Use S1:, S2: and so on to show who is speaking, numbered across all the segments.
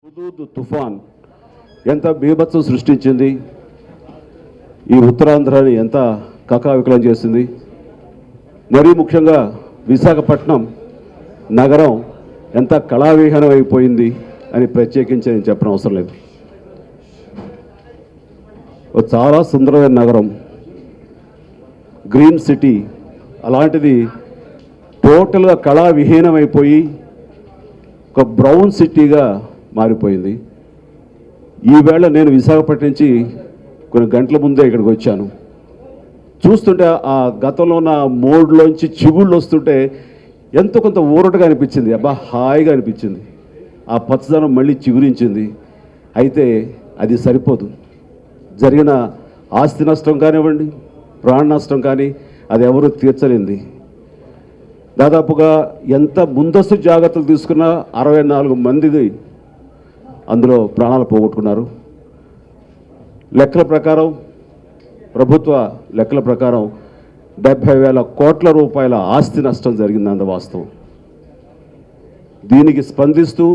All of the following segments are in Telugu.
S1: హుదూద్ తుఫాన్ ఎంత బీభత్సం సృష్టించింది, ఈ ఉత్తరాంధ్రాని ఎంత కకావికలం చేసింది. మరీ ముఖ్యంగా విశాఖపట్నం నగరం ఎంత కళావిహీనం అయిపోయింది అని ప్రత్యేకించి నేను చెప్పడం అవసరం లేదు. చాలా సుందరమైన నగరం, గ్రీన్ సిటీ, అలాంటిది టోటల్గా కళావిహీనం అయిపోయి ఒక బ్రౌన్ సిటీగా మారిపోయింది. ఈవేళ నేను విశాఖపట్నం నుంచి కొన్ని గంటల ముందే ఇక్కడికి వచ్చాను. చూస్తుంటే ఆ గతంలో ఉన్న మోడ్లోంచి చిగుళ్ళు వస్తుంటే ఎంతో కొంత ఊరటగా అనిపించింది. అబ్బా, హాయిగా అనిపించింది. ఆ పచ్చదనం మళ్ళీ చిగురించింది. అయితే అది సరిపోదు. జరిగిన ఆస్తి నష్టం కానివ్వండి, ప్రాణ నష్టం కానీ అది ఎవరు తీర్చలేంది. దాదాపుగా ఎంత ముందస్తు జాగ్రత్తలు తీసుకున్నా 64 మంది అందులో ప్రాణాలు పోగొట్టుకున్నారు. లెక్కల ప్రకారం, ప్రభుత్వ లెక్కల ప్రకారం 70,000 కోట్ల రూపాయల ఆస్తి నష్టం జరిగింది. వాస్తవం. దీనికి స్పందిస్తూ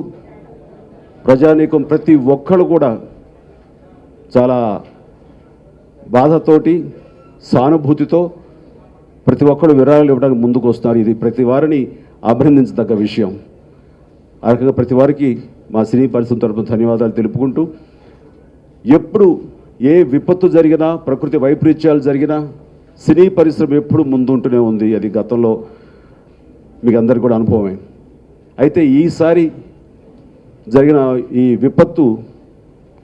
S1: ప్రజానీకం ప్రతి ఒక్కరు కూడా చాలా బాధతోటి, సానుభూతితో ప్రతి ఒక్కరు విరాళాలు ఇవ్వడానికి ముందుకు వస్తున్నారు. ఇది ప్రతి వారిని అభినందించదగ్గ విషయం. ఆ రకంగా ప్రతి వారికి మా సినీ పరిశ్రమ తరపున ధన్యవాదాలు తెలుపుకుంటూ, ఎప్పుడు ఏ విపత్తు జరిగినా, ప్రకృతి వైపరీత్యాలు జరిగినా సినీ పరిశ్రమ ఎప్పుడు ముందుంటూనే ఉంది. అది గతంలో మీకు అందరికీ కూడా అనుభవమే. అయితే ఈసారి జరిగిన ఈ విపత్తు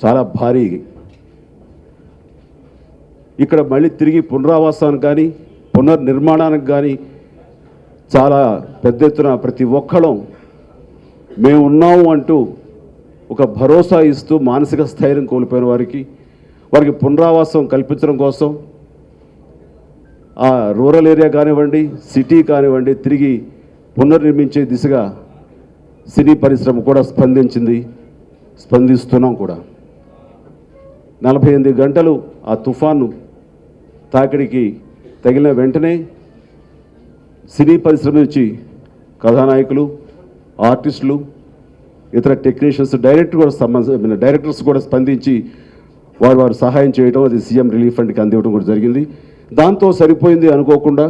S1: చాలా భారీ. ఇక్కడ మళ్ళీ తిరిగి పునరావాసానికి కానీ, పునర్నిర్మాణానికి కానీ చాలా పెద్ద ఎత్తున ప్రతి ఒక్కళ్ళం మేము ఉన్నాము అంటూ ఒక భరోసా ఇస్తూ మానసిక స్థైర్యం కోల్పోయిన వారికి పునరావాసం కల్పించడం కోసం ఆ రూరల్ ఏరియా కానివ్వండి, సిటీ కానివ్వండి, తిరిగి పునర్నిర్మించే దిశగా సినీ పరిశ్రమ కూడా స్పందిస్తున్నాం కూడా. 48 గంటలు ఆ తుఫాను తాకిడికి తగిలిన వెంటనే సినీ పరిశ్రమ నుంచి కథానాయకులు, ఆర్టిస్టులు, ఇతర టెక్నీషియన్స్, డైరెక్టర్స్ కూడా స్పందించి వారు సహాయం చేయడం, అది సీఎం రిలీఫ్ ఫండ్కి అందివ్వడం కూడా జరిగింది. దాంతో సరిపోయింది అనుకోకుండా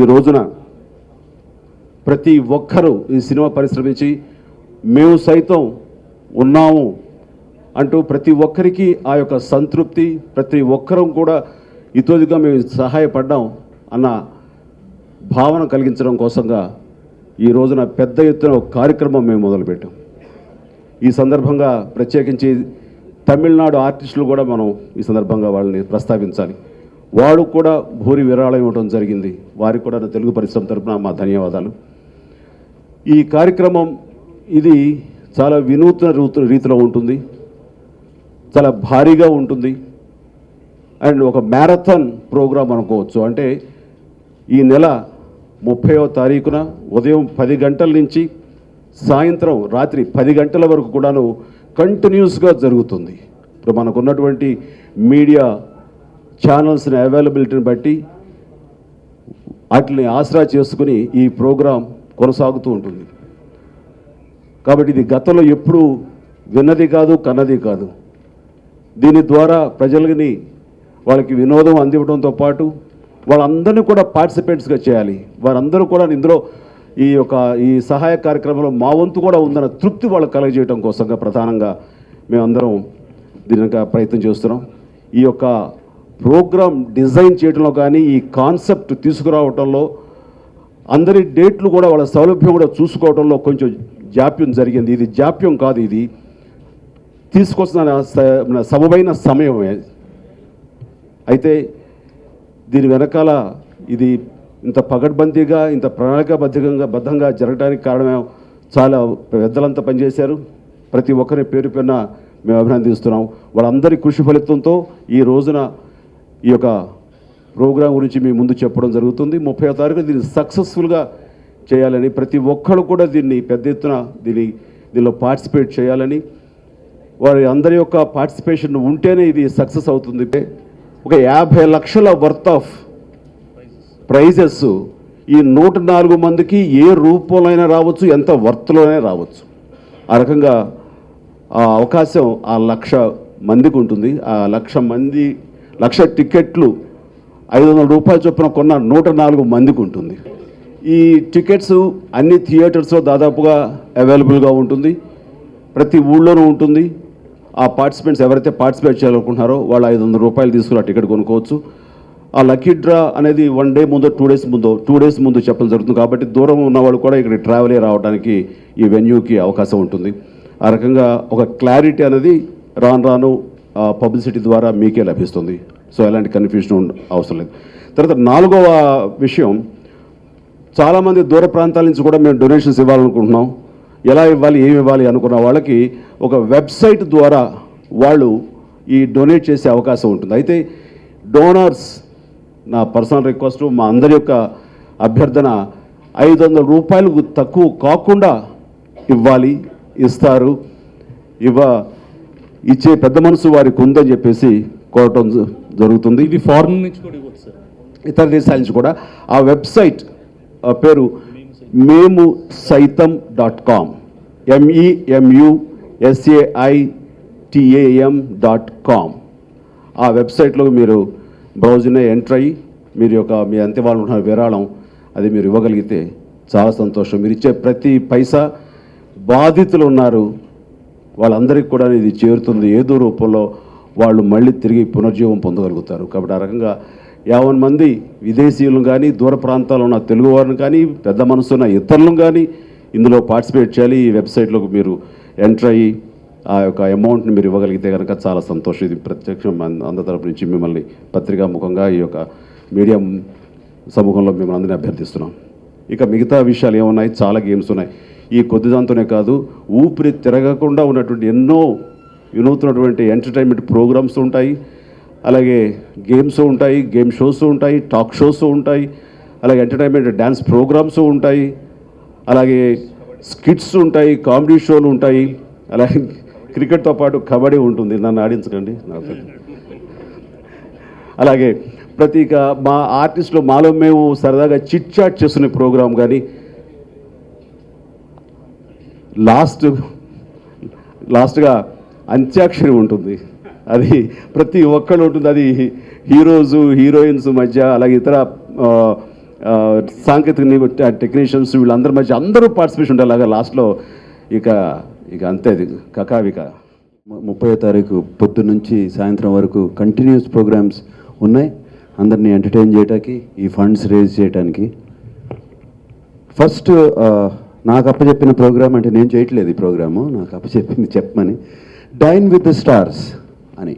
S1: ఈ రోజున ప్రతి ఒక్కరూ ఈ సినిమా పరిశ్రమ నుంచి మేము సైతం ఉన్నాము అంటూ ప్రతి ఒక్కరికి ఆ యొక్క సంతృప్తి, ప్రతి ఒక్కరం కూడా ఇతోదిగా మేము సహాయపడ్డాం అన్న భావన కలిగించడం కోసంగా ఈ రోజున పెద్ద ఎత్తున ఒక కార్యక్రమం మేము మొదలుపెట్టాం. ఈ సందర్భంగా ప్రత్యేకించి తమిళనాడు ఆర్టిస్టులు కూడా మనం ఈ సందర్భంగా వాళ్ళని ప్రస్తావించాలి. వాడు కూడా భూరి విరాళం ఇవ్వడం జరిగింది. వారికి కూడా తెలుగు పరిశ్రమ తరపున మా ధన్యవాదాలు. ఈ కార్యక్రమం ఇది చాలా వినూత్న రీతిలో ఉంటుంది, చాలా భారీగా ఉంటుంది. అండ్ ఒక మ్యారథాన్ ప్రోగ్రాం అనుకోవచ్చు. అంటే ఈ నెల 30వ తారీఖున ఉదయం 10 గంటల నుంచి సాయంత్రం రాత్రి 10 గంటల వరకు కూడాను కంటిన్యూస్గా జరుగుతుంది. ఇప్పుడు మనకున్నటువంటి మీడియా ఛానల్స్ని అవైలబిలిటీని బట్టి వాటిని ఆసరా చేసుకుని ఈ ప్రోగ్రాం కొనసాగుతూ ఉంటుంది. కాబట్టి ఇది గతంలో ఎప్పుడూ విన్నది కాదు, కన్నది కాదు. దీని ద్వారా ప్రజలని వాళ్ళకి వినోదం అందివ్వడంతో పాటు వాళ్ళందరినీ కూడా పార్టిసిపేట్స్గా చేయాలి. వారందరూ కూడా ఇందులో ఈ సహాయ కార్యక్రమంలో మా వంతు కూడా ఉందన్న తృప్తి వాళ్ళకి కలగజేయడం కోసంగా ప్రధానంగా మేమందరం దీనికి ప్రయత్నం చేస్తున్నాం. ఈ యొక్క ప్రోగ్రాం డిజైన్ చేయడంలో కానీ, ఈ కాన్సెప్ట్ తీసుకురావడంలో, అందరి డేట్లు కూడా వాళ్ళ సౌలభ్యం కూడా చూసుకోవడంలో కొంచెం జాప్యం జరిగింది. ఇది జాప్యం కాదు, ఇది తీసుకొస్తున్న సమమైన సమయమే. అయితే దీని వెనకాల ఇది ఇంత పగడ్బందీగా, ఇంత ప్రణాళికాబద్ధంగా జరగడానికి కారణమే చాలా పెద్దలంతా పనిచేశారు. ప్రతి ఒక్కరి పేరు పేరున మేము అభినందిస్తున్నాం. వాళ్ళందరి కృషి ఫలితంతో ఈ రోజున ఈ యొక్క ప్రోగ్రాం గురించి మీ ముందు చెప్పడం జరుగుతుంది. 30వ తారీఖు దీన్ని సక్సెస్ఫుల్గా చేయాలని, ప్రతి ఒక్కరు కూడా దీన్ని పెద్ద ఎత్తున దీనిలో పార్టిసిపేట్ చేయాలని, వారి అందరి యొక్క పార్టిసిపేషన్ ఉంటేనే ఇది సక్సెస్ అవుతుంది. ఒక 50 లక్షల వర్త్ ఆఫ్ ప్రైజెస్ ఈ 104 మందికి ఏ రూపంలో అయినా రావచ్చు, ఎంత వర్త్లోనే రావచ్చు. ఆ రకంగా ఆ అవకాశం ఆ 1,00,000 మందికి ఉంటుంది. ఆ 1,00,000 టికెట్లు 500 రూపాయలు చొప్పున కొన్న 104 మందికి ఉంటుంది. ఈ టికెట్స్ అన్ని థియేటర్స్లో దాదాపుగా అవైలబుల్గా ఉంటుంది. ప్రతి ఊళ్ళోనూ ఉంటుంది. ఆ పార్టిసిపెంట్స్ ఎవరైతే పార్టిసిపేట్ చేయాలనుకుంటున్నారో వాళ్ళు 500 రూపాయలు తీసుకుని ఆ టికెట్ కొనుక్కోవచ్చు. ఆ లక్కీ డ్రా అనేది 1 డే ముందో 2 డేస్ ముందు చెప్పడం జరుగుతుంది. కాబట్టి దూరం ఉన్నవాళ్ళు కూడా ఇక్కడ ట్రావెల్ అయ్యి రావడానికి ఈ వెన్యూకి అవకాశం ఉంటుంది. ఆ రకంగా ఒక క్లారిటీ అనేది రాను పబ్లిసిటీ ద్వారా మీకే లభిస్తుంది. సో ఎలాంటి కన్ఫ్యూజన్ అవసరం లేదు. తర్వాత 4వ విషయం, చాలామంది దూర ప్రాంతాల నుంచి కూడా మేము డొనేషన్స్ ఇవ్వాలనుకుంటున్నాం. ఎలా ఇవ్వాలి, ఏమి ఇవ్వాలి అనుకున్న వాళ్ళకి ఒక వెబ్సైట్ ద్వారా వాళ్ళు ఈ డొనేట్ చేసే అవకాశం ఉంటుంది. అయితే డోనర్స్, నా పర్సనల్ రిక్వెస్ట్, మా అందరి యొక్క అభ్యర్థన, 500 రూపాయలకు తక్కువ కాకుండా ఇవ్వాలి, ఇస్తారు. ఇచ్చే పెద్ద మనసు వారికి ఉందని చెప్పేసి కోరటం జరుగుతుంది.
S2: ఇది ఫారెన్ నుంచి కూడా ఇవ్వచ్చు సార్,
S1: ఇతర దేశాల నుంచి కూడా. ఆ వెబ్సైట్ పేరు మేము సైతం.com, MEMUSAITAM.com. ఆ వెబ్సైట్లో మీరు బ్రౌజ్ని ఎంటర్ అయ్యి మీ అంత్యవాళ్ళు ఉన్న విరాళం అది మీరు ఇవ్వగలిగితే చాలా సంతోషం. మీరు ఇచ్చే ప్రతి పైసా బాధితులు ఉన్నారు వాళ్ళందరికీ కూడా ఇది చేరుతుంది. ఏదో రూపంలో వాళ్ళు మళ్ళీ తిరిగి పునర్జీవం పొందగలుగుతారు. కాబట్టి ఆ రకంగా 50 మంది విదేశీయులను కానీ, దూర ప్రాంతాల్లో ఉన్న తెలుగు వారిని కానీ, పెద్ద మనసున్న ఇతరులను కానీ ఇందులో పార్టిసిపేట్ చేయాలి. ఈ వెబ్సైట్లోకి మీరు ఎంటర్ అయ్యి ఆ యొక్క అమౌంట్ని మీరు ఇవ్వగలిగితే కనుక చాలా సంతోషం. ఇది ప్రత్యక్షం అందరి తరపు నుంచి మిమ్మల్ని పత్రికా ముఖంగా ఈ యొక్క మీడియా సమూహంలో మిమ్మల్ని అందరినీ అభ్యర్థిస్తున్నాం. ఇక మిగతా విషయాలు ఏమున్నాయి, చాలా గేమ్స్ ఉన్నాయి. ఈ కొద్ది దాంతోనే కాదు, ఊపిరి తిరగకుండా ఉన్నటువంటి ఎన్నో వినూత్నటువంటి ఎంటర్టైన్మెంట్ ప్రోగ్రామ్స్ ఉంటాయి. అలాగే గేమ్స్ ఉంటాయి, గేమ్ షోస్ ఉంటాయి, టాక్ షోస్ ఉంటాయి, అలాగే ఎంటర్టైన్మెంట్ డ్యాన్స్ ప్రోగ్రామ్స్ ఉంటాయి, అలాగే స్కిట్స్ ఉంటాయి, కామెడీ షోలు ఉంటాయి, అలాగే క్రికెట్తో పాటు కబడ్డీ ఉంటుంది. నన్ను ఆడించకండి. అలాగే మా ఆర్టిస్టులు మాలో మేము సరదాగా చిట్ చాట్ చేస్తున్న ప్రోగ్రాం కానీ, లాస్ట్గా అంత్యాక్షరి ఉంటుంది. అది ప్రతి ఒక్కళ్ళు ఉంటుంది. అది హీరోస్ హీరోయిన్స్ మధ్య, అలాగే ఇతర సాంకేతిక టెక్నీషియన్స్ వీళ్ళందరి మధ్య అందరూ పార్టిసిపేషన్ ఉంటారు. అలాగా లాస్ట్లో ఇక అంతే, అది కకావిక.
S3: 30వ తారీఖు పొద్దు నుంచి సాయంత్రం వరకు కంటిన్యూస్ ప్రోగ్రామ్స్ ఉన్నాయి. అందరినీ ఎంటర్టైన్ చేయడానికి, ఈ ఫండ్స్ రేజ్ చేయడానికి. ఫస్ట్ నాకు అప్పచెప్పిన ప్రోగ్రామ్, అంటే నేను చేయట్లేదు ఈ ప్రోగ్రాము, నాకు అప్పచెప్పింది చెప్పమని, డైన్ విత్ ద స్టార్స్ అని.